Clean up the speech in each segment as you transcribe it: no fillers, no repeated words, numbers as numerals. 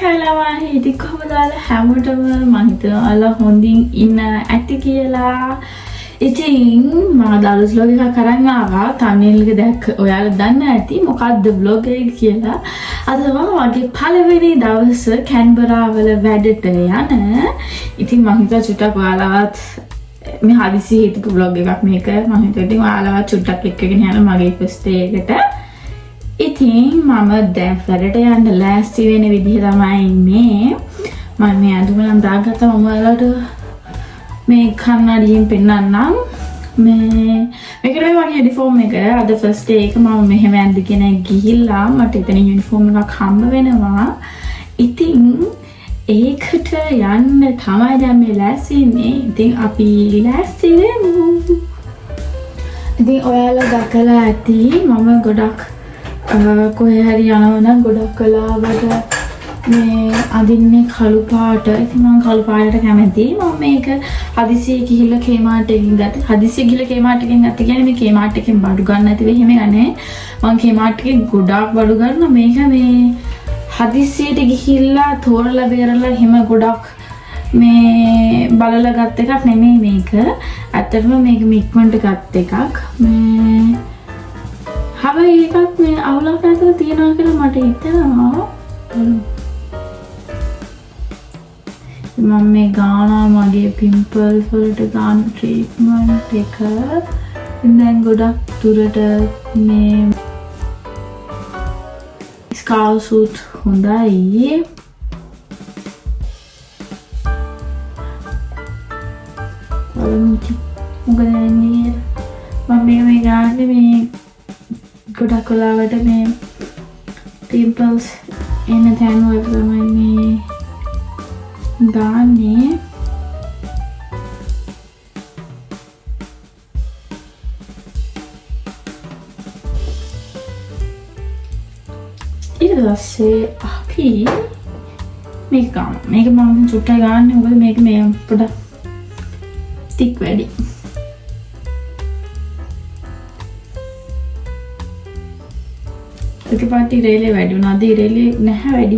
hello ඉතින් කොහමද ඔයාලා හැමෝටම මම හිතනවා ඔයාලා හොඳින් ඉන්න ඇති කියලා. ඉතින් මම දවස් vlog එකක් අරන් ආවා. thumbnail එක දැක්ක ඔයාලා දන්න ඇති මොකක්ද vlog එක කියලා. අද මගේ පළවෙනි දවස කැන්බරා වල වැඩට යන. ඉතින් මම හිතුවා චුට්ටක් ඔයාලවත් මේ හදිසි හිතපු vlog එකක් මේක. මම හිතුවා ඉතින් ඔයාලවත් චුට්ටක් එක්කගෙන යන මගේ first day එකට. ඉතින් මම දැන් වැඩට යන්න ලෑස්ති වෙන විදිහ තමයි ඉන්නේ. මම මේ අඳුම නම් දාගත්තා. මම ඔයාලට මේ කන්නඩියෙන් පෙන්නන්නම්. මේකට මේ වගේ යුනිෆෝම් එක අද ෆස්ට් ඩේ එක මම මෙහෙම ඇඳගෙන ගිහිල්ලා මට එතන යුනිෆෝම් එකක් හම්බ වෙනවා. ඉතින් ඒකට යන්න තමයි දැන් මේ ලෑස්ති ඉන්නේ. ඉතින් අපි ලෑස්ති වෙමු. ඉතින් ඔයාලා දැකලා ඇති මම ගොඩක් කොහේ හරි යනවා නම් ගොඩක් කලාවට මේ අඳින්නේ කළු පාට. ඉතින් මම කළු පාටට කැමතියි. මම මේක හදිසියෙ ගිහිල්ලා Kmart එකකින් ගත්තා. හදිසියෙ ගිහිල්ලා Kmart එකකින් ගත්තා කියන්නේ මේ Kmart එකෙන් බඩු ගන්න නැතිව එහෙම ගන්නේ. මම Kmart එකෙන් ගොඩාක් බඩු ගන්නවා. මේක මේ හදිසියට ගිහිල්ලා තෝරලා බේරලා එහෙම ගොඩක් මේ බලලා ගත්ත එකක් නෙමෙයි මේක. ඇත්තටම මේක ඉක්මනට ගත්ත එකක්. මේ හැබැයි ඒකත් මේ අවුලක් නැතුව තියනවා කියලා මට හිතෙනවා. මම මේ ගානවා මගේ පිම්පල්ස් වලට ගන්න ට්‍රීට්මන්ට් එක. දැන් ගොඩක් දුරට මේ ස්කාල් සූට් හොඳයි. මොකද වෙන්නේ මම මේ ගාන්නේ මේ ගොඩක් වෙලාවට මේ පිම්පල්ස් එන තැන් වල තමයි මේ දාන්නේ. ඊට පස්සේ අපි මේක ගන්න. මේක මම චුට්ටයි ගන්න. මොකද මේක මේ පොඩක් තික් වැඩි. ඒක පාටි රේලේ වැඩි වුණා. අද රේලේ නැහැ වැඩි.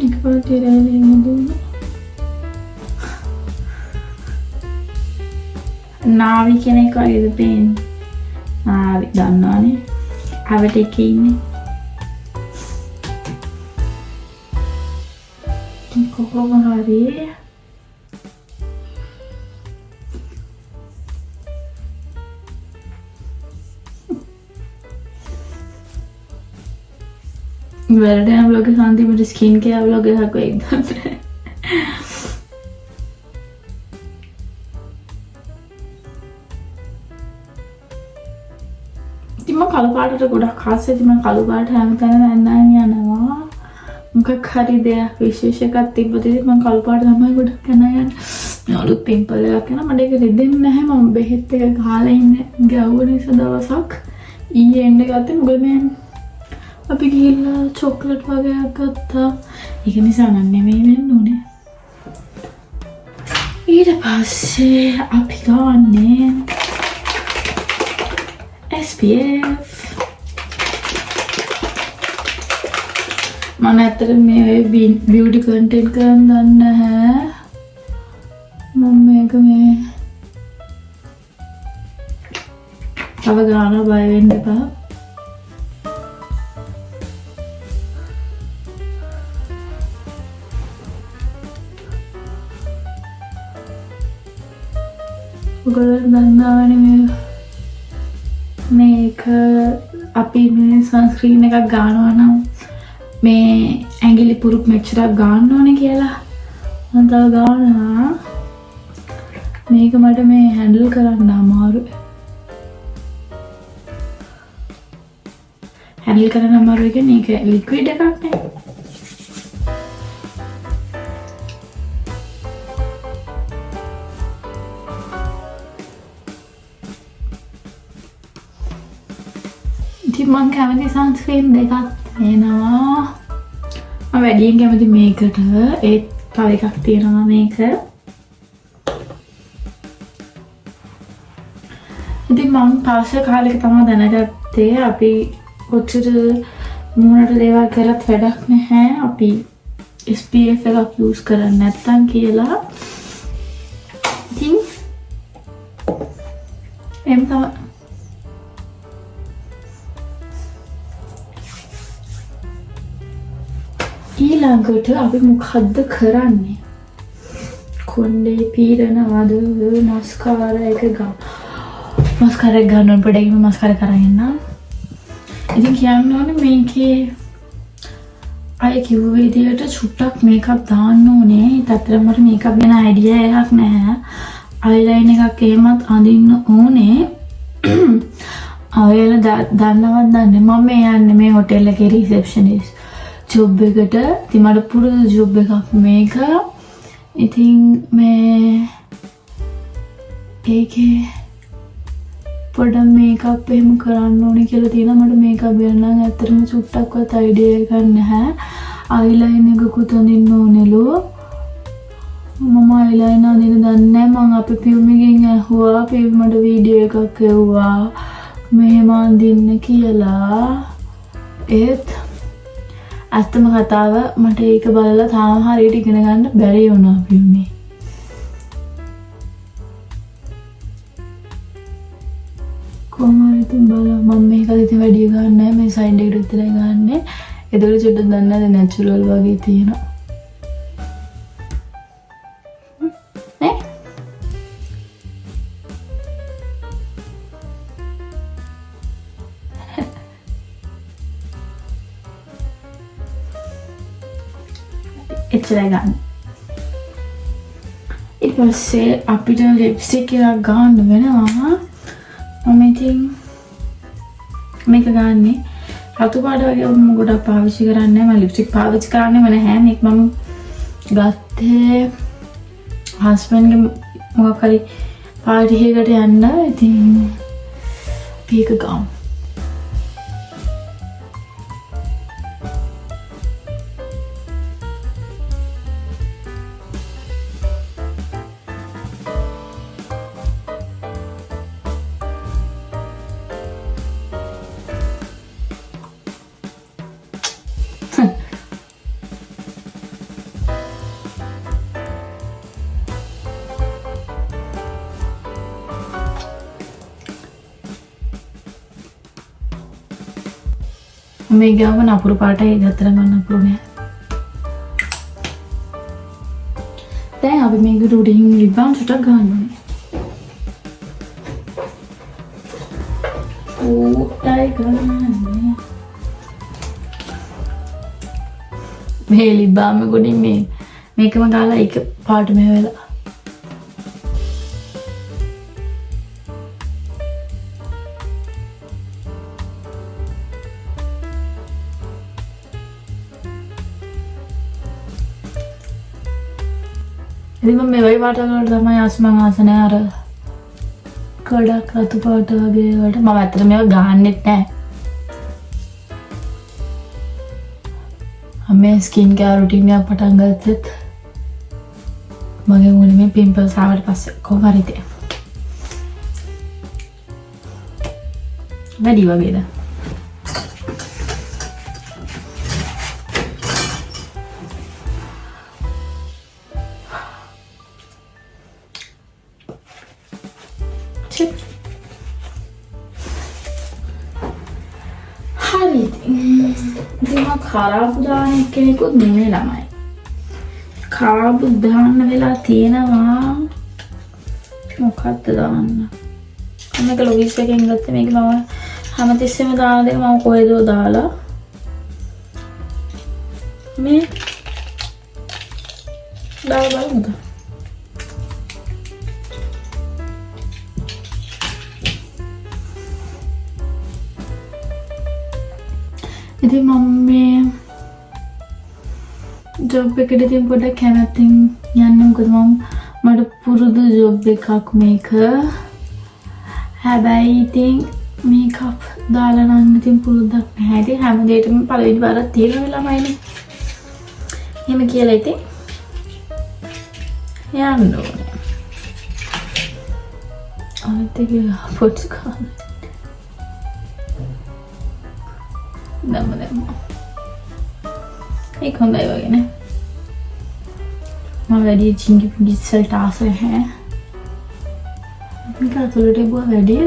ඒක පාටි රේලේ නෙදුණා. නාවි කෙනෙක් වගේද පේන්නේ. නාවි දන්නවනේ. අවට එකේ ඉන්නේ. කොහොම හරි වැඩ vlog එක සම්දිමට ස්කින් කෙයාර් vlog එකක් වෙයි ගන්න. ඉතින් මම කළු පාටට ගොඩක් ආසයි. ඉතින් මම කළු පාට හැමතැනම ඇඳන් යනවා. මොකක් හරි දෙයක් විශේෂ එකක් තිබ්බොත් ඉතින් මම කළු පාට තමයි ගොඩක් යනවා. මේ අලුත් පිම්පල් එකක් එනවා. මට ඒක රිදෙන්නේ නැහැ. මම බෙහෙත් එක ගහලා ඉන්නේ ගැව්ව නිසා දවසක් ඊයේ එන්න ගත්තේ. මොකද මේ අපි ගිහිල්ලා චොක්ලට් වගේක් ගත්තා. ඒක නිසා නම් නෙමෙයි වෙන්න උනේ. ඊට පස්සේ අපි ගන්නේ SPF. මම ඇත්තට මේ බියුටි කන්ටෙන්ට් කරන් දන්නේ නැහැ. මම මේක මේ තව ගාන බය වෙන්න එපා. ඔයගොල්ලෝ දන්නවනේ මේක අපි මේ සන්ස්ක්‍රීන් එකක් ගන්නවා නම් මේ ඇඟිලි පුරුක් මෙච්චරක් ගන්න ඕනේ කියලා. මම තව ගන්නවා. මේක මට මේ හැන්ඩල් කරන්න අමාරුයි. හැන්ඩල් කරන්න අමාරුයි කියන්නේ ඒක ලික්විඩ් එකක් නේ. ඉතින් මම කැමති සන්ස්ක්‍රීන් දෙකක් එනවා. මම වැඩියෙන් කැමති මේකට. ඒත් තව එකක් තියෙනවා මේක. ඉතින් මම පාසල් කාලේ තමයි දැනගත්තේ අපි කොච්චර මොනට දේවල් කරත් වැඩක් නැහැ අපි SPF එකක් යූස් කරන්නේ නැත්තම් කියලා. ඉතින් එම් තමයි ඊළඟට අපි මොකද්ද කරන්නේ? කොණ්ඩේ පීරනවද මස්කාරා එක ගන්න. මස්කාරා එක ගන්න පොඩ්ඩක් මස්කාරා කරගෙන ඉන්න. ඉතින් කියන්න ඕනේ මේකේ අය කිව්ව විදියට චුට්ටක් මේකප් දාන්න ඕනේ. ඒත් අතරම මට මේකප් ගැන අයිඩියා එකක් නැහැ. අයිලයින් එකක් එහෙමත් අඳින්න ඕනේ. ඔයාලා දන්නවද දන්නේ මම යන්නේ මේ හොටෙල් එකේ රිසෙප්ෂනිස්ට් ජොබ් එකට. ඉතින් මට පුරුදු ජොබ් එකක් මේක. ඉතින් මේ ඒකේ පොඩ්ඩක් මේකප් එහෙම කරන්න ඕනේ කියලා තියෙනවා. මට මේකප් ගැන නම් ඇත්තටම චුට්ටක්වත් අයිඩියා එකක් නැහැ. අයිලයින් එකකුත් අඳින්න ඕනෙලු. මම අයිලයින් අඳින්න දන්නේ නැහැ. මම අපේ පියුම් එකෙන් ඇහුවා. පියුම් මට වීඩියෝ එකක් එව්වා මෙහෙම අඳින්න කියලා. ඒත් ඇත්තම කතාව මට ඒක බලලා තාම හරියට ඉගෙන ගන්න බැරි වුණා පියුම්නේ. කොහොමද බලන්න මම මේක ඉතින් වැඩි ගන්න නැහැ. මේ සයිඩ් එකට විතරයි ගන්නෙ. ඒතකොට චුට්ටක් දන්නේ නැහැ නැචරල් වගේ තියෙනවා. නේ? එච්චරයි ගන්න. ඊට පස්සේ අපිට ලිප්ස්ටික් එකක් ගන්න වෙනවා. මම ඉතින් මේක ගන්නෙ රතු පාට වගේ මම ගොඩක් පාවිච්චි කරන්නේ නැහැ. මම ලිප්ස්ටික් පාවිච්චි කරන්නේම නැහැ. මේක මම ගත්තේ හස්බන්ඩ්ගේ මොකක් හරි පාටි එකකට යන්න. ඉතින් මේක ගමු. මේ ගාව නපුරු පාටයි ගත්තම නපුරු නෑ. දැන් අපි මේක උඩින් ලිප් බාම් ටිකක් ගන්න ඕනේ. ඕටයි ගන්න. මේ ලිප් බාම් එක උඩින් මේකම ගාලා එක පාට මේ වෙලා ඉතින් මම මේ වගේ පාට වලට තමයි ආසමන් ආසනේ අර කඩක් රතු පාට වගේ වලට මම ඇත්තට මේවා ගහන්නෙත් නැහැ. මේ ස්කින් කෙයාර් රුටින් එකක් පටන් ගත්තත් මගේ මුලේ මේ පිම්පල්ස් ආවට පස්සේ කොහොම හරි ඉතින් වැඩි වගේද හරි ඉතින් කාරාබු දාන කෙනෙකුත් නෙමෙයි ළමයි. කාරාබු දාන්න වෙලා තියෙනවා. මොකක්ද දාන්න? මේක ලොගිස් එකෙන් ගත්තේ. මේක මම හැමතිස්සෙම දාන දෙක මම කොහෙදෝ දාලා මේ දාලා බලමුද? ඉතින් මම මේ ජොබ් එකට ඉතින් පොඩ්ඩක් කැමැත්තෙන් යන්නේ. මොකද මට පුරුදු ජොබ් එකක් මේක. හැබැයි ඉතින් මේකප් දාලා නම් ඉතින් පුරුද්දක් නැහැ. ඉතින් හැම දෙයකම පළවෙනි පාරක් තියෙන ළමයිනේ. එහෙම කියලා ඉතින් යන්න ඕනේ. අනිත් එක පොට්ස් ගන්න. දැම්ම. ඒක හොඳයි වගේ නේ. මම වැඩි චිංගි පිංගි වලට ආසයි හැ. මේක අතුලට ගියා වැඩි.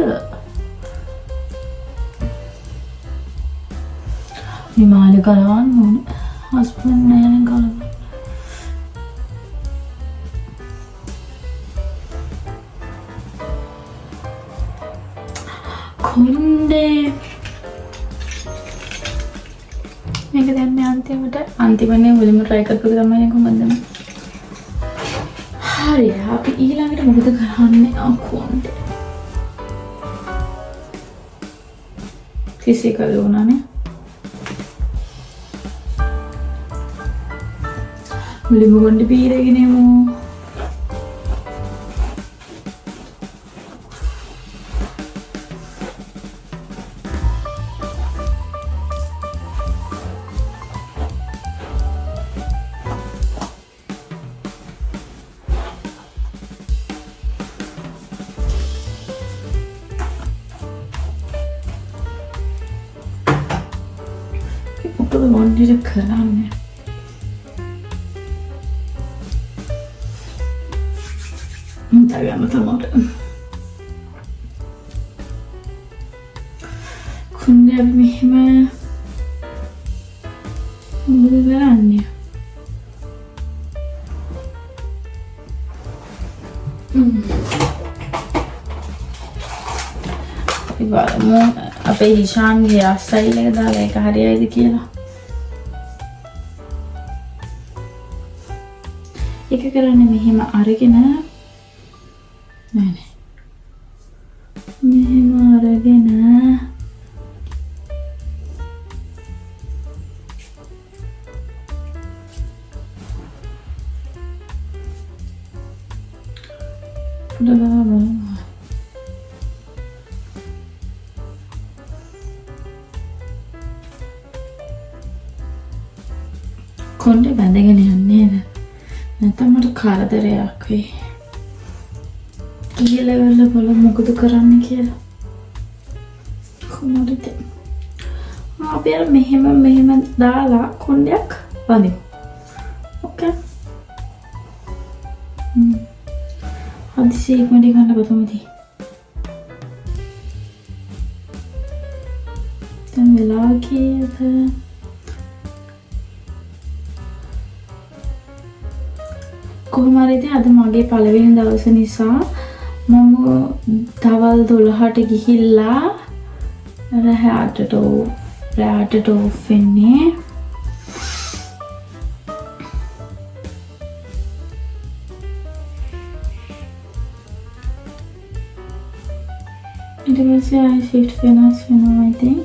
මේ මාළේ ගලවන්න ඕනේ. හස්බන්ඩ් නෑනේ ගලවන්න. කොණ්ඩේ මේක දැන් මේ අන්තිමනේ මුලින්ම try කරපු එක තමයි කොහොමද මේ හරි අපි ඊළඟට මොකද කරන්නේ කොණ්ඩේ කිසි කරුණානේ මුලින්ම කොණ්ඩේ පීරගෙන යමු මොකද මොන්නේ කරන්නේ ගන්න තමයි කොණ්ඩේ අපි මෙහෙම මොකද කරන්නේ බලමු අපේ ඊශාන්ගේ ස්ටයිල් එක දාලා ඒක හරියයිද කියලා. ඒක කරන්නේ මෙහෙම අරගෙන නෑ මෙහෙම අරගෙන කොණ්ඩේ බැඳගෙන යන්නේ නැත්නම් මට කරදරයක් වෙයි. ඊළඟට බලමු මොකද කරන්න කියලා. කොහොමද අපි අර මෙහෙම දාලා කොණ්ඩයක් බඳිමු. ඕකේ. හදිසියෙක් මඩි ගන්න කොතමදී. දැන් වෙලා කීයද? කොහොම හරි ඉතින් අද මගේ පළවෙනි දවස නිසා මම දවල් 12ට ගිහිල්ලා රැයට ඔෆ් වෙන්නේ. ඊට පස්සේ ආයි shift වෙනස් වෙනවා ඉතින්.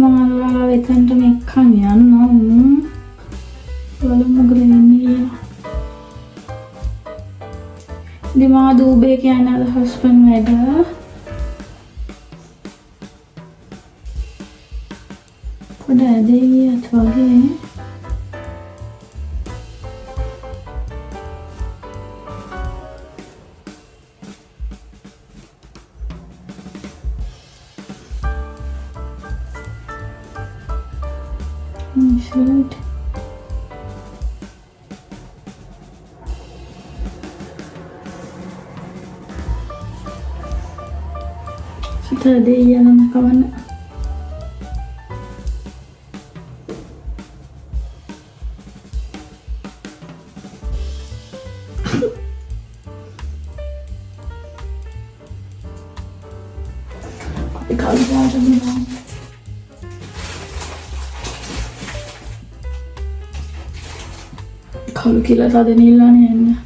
මම එතනට මෙක්කන් යන්නම්. බලමු මොකද වෙන්නේ කියලා. දිමා දුබේ කියන්නේ අද හස්බන්ඩ් වැඩ. පොඩ ඇදෙයියත් වගේ. Should kita ada yang kawan tapi kalau ada memang කලු කියලා තද නිල්ලානේ යන්නේ.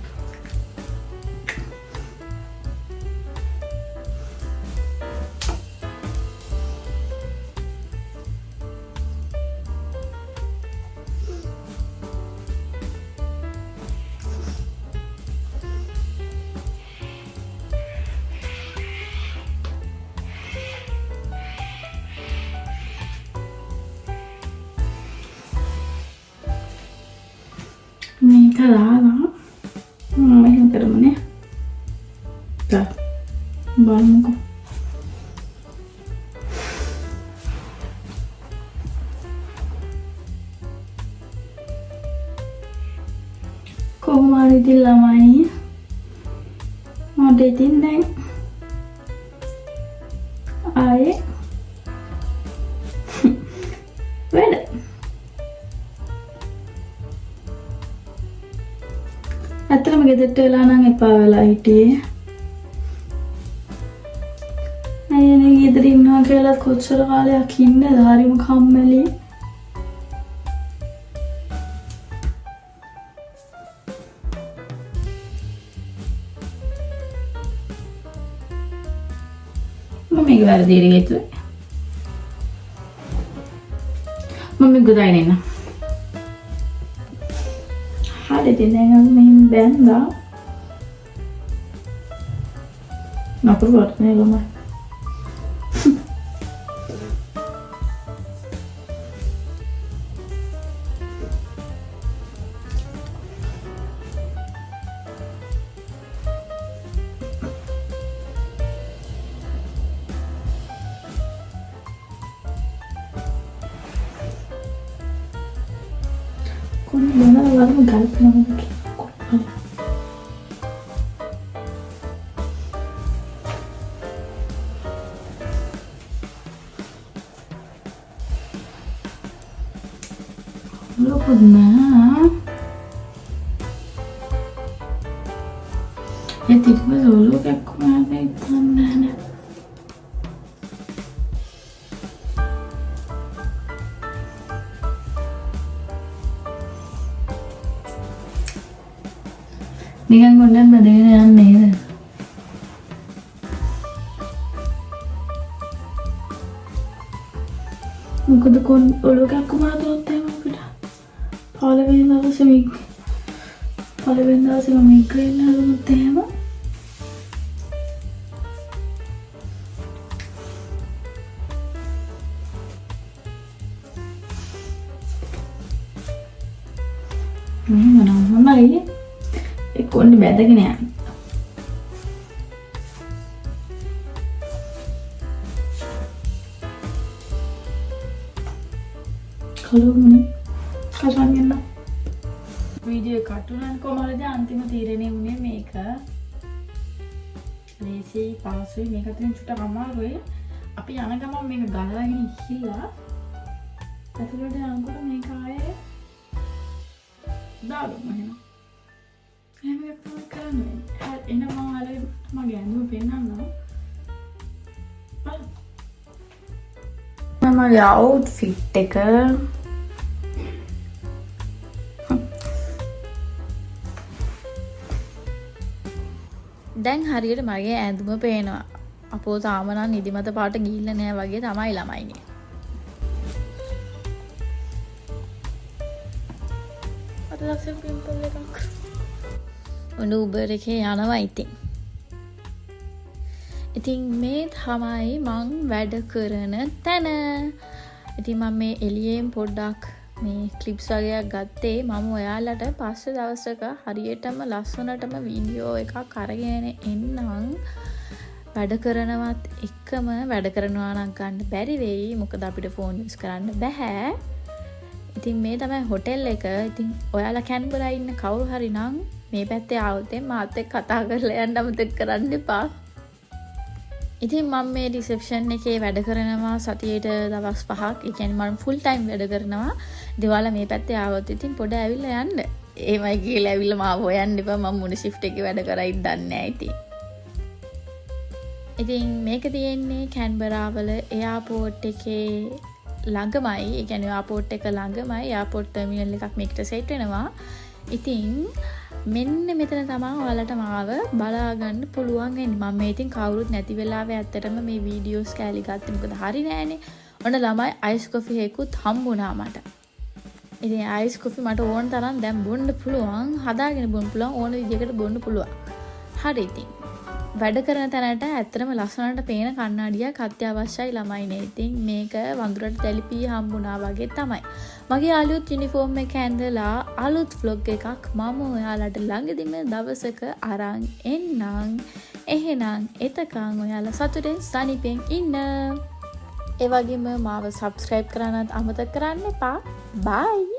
දාලා මෙහෙම කරමුනේ. බලමුකෝ. කොහොම හරි ඉතින් ළමයි මට ඉතින් දැන් ආයේ වැඩ. ඇත්තටම ගෙදරට වෙලා නම් එපා වෙලා හිටියේ. අයියනේ ගෙදර ඉන්නවා කියලා කොච්චර කාලයක් ඉන්නද? හරිම කම්මැලි. මේක වැරදිට ගිහුවා. මම ගොඩයි නෙන්න. හරි ඉතින් දැන් අපි මෙහෙම බැන්දා. නපුරු වටනේ ළමයි. Mana lalu galip nama lagi. Lu pernah? Ya tiba dulu kayak kemana itu mana? නිකන් ගොඩක් බදගෙන යන්නේ නේද? මොකද ඔලුව කැක්කුම හදුවොත් එහෙම අපිට පළවෙනි දවසේ මිග්‍රේන් හදුවොත් එහෙම මෙහෙම නම් හොඳයි. කොණ්ඩේ බැදගෙන යන්න. කලුනේ කරන් යන්න. වීඩියෝ කටුනන් කොහමද අන්තිම තීරණය වුණේ මේක. ලේසි පාසුයි මේක අතරින් චුට්ටක් අමාරුයි. අපි යන ගමන් මේක ගලවගෙන ඉහිලා ඇතුළට යනකොට මේක ආයේ දාගමු එහෙනම්. එහෙම තමයි කරන්නේ. එන මම ආලේ මගේ ඇඳුම පෙන්නන්නම්. මගේ අවුට්ෆිට් එක දැන් හරියට මගේ ඇඳුම පේනවා. අපෝ තාම නම් නිදිමත පාට ගිහිල්ලා නෑ වගේ තමයි ළමයිනේ. අද ලක්ෂ පිම්පල් එකක්. ඔන්න උබර් එකේ යනවා ඉතින්. ඉතින් මේ තමයි මං වැඩ කරන තැන. ඉතින් මම මේ එළියෙන් පොඩ්ඩක් මේ ක්ලිප්ස් වගේක් ගත්තේ මම ඔයාලට පස්සේ දවසක හරියටම ලස්සනටම වීඩියෝ එකක් අරගෙන එන්නම්. වැඩ කරනවත් එක්කම වැඩ කරනවා නම් ගන්න බැරි වෙයි. මොකද අපිට ෆෝන් යූස් කරන්න බෑ. ඉතින් මේ තමයි හොටෙල් එක. ඉතින් ඔයාලා කැන්බරා ඉන්න කවුරු හරි නම් මේ පැත්තේ ආවොත් මාත් එක්ක කතා කරලා යන්න අමතක කරන්න එපා. ඉතින් මම මේ රිසෙප්ෂන් එකේ වැඩ කරනවා සතියේට දවස් 5ක්. ඒ කියන්නේ මම ෆුල් ටයිම් වැඩ කරනවා. ඉතින් ඔයාලා මේ පැත්තේ ආවොත් ඉතින් පොඩ ඇවිල්ලා යන්න. එහෙමයි කියලා ඇවිල්ලා මාව හොයන්න එපා. මම මොන shift එකේ වැඩ කරයිද දන්නේ නැහැ ඉතින්. ඉතින් මේක තියෙන්නේ කැන්බරා වල එයාපෝට් එකේ ළඟමයි. ඒ කියන්නේ එයාපෝට් එක ළඟමයි. එයාපෝට් ටර්මිනල් එකක් මේකට සෙට් වෙනවා. ඉතින් මෙන්න මෙතන තමයි ඔයාලට මාව බලා ගන්න පුළුවන් වෙන්නේ. මම මේ ඉතින් කවුරුත් නැති වෙලාවේ ඇත්තටම මේ වීඩියෝස් කැලි ගත්තේ. මොකද හරි නෑනේ. ඔන්න ළමයි අයිස් කොෆි එකකුත් හම්බුණා මට. ඉතින් අයිස් කොෆි මට ඕන තරම් දැන් බොන්න පුළුවන්. හදාගෙන බොන්න පුළුවන්. ඕන විදිහකට බොන්න පුළුවන්. හරි ඉතින්. වැඩ කරන තැනට ඇත්තටම ලස්සනට පේන කණ්ණාඩියක් අත්‍යවශ්‍යයි ළමයිනේ. ඉතින් මේක වඳුරට දැලිපිය හම්බුණා වගේ තමයි. මගේ අලුත් යුනිෆෝම් එක ඇඳලා අලුත් vlog එකක් මම ඔයාලට ළඟදිම දවසක අරන් එන්නම්. එහෙනම් එතකන් ඔයාලා සතුටෙන් සනිපෙන් ඉන්න. ඒ වගේම මාව subscribe කරන්නත් අමතක කරන්න එපා. bye.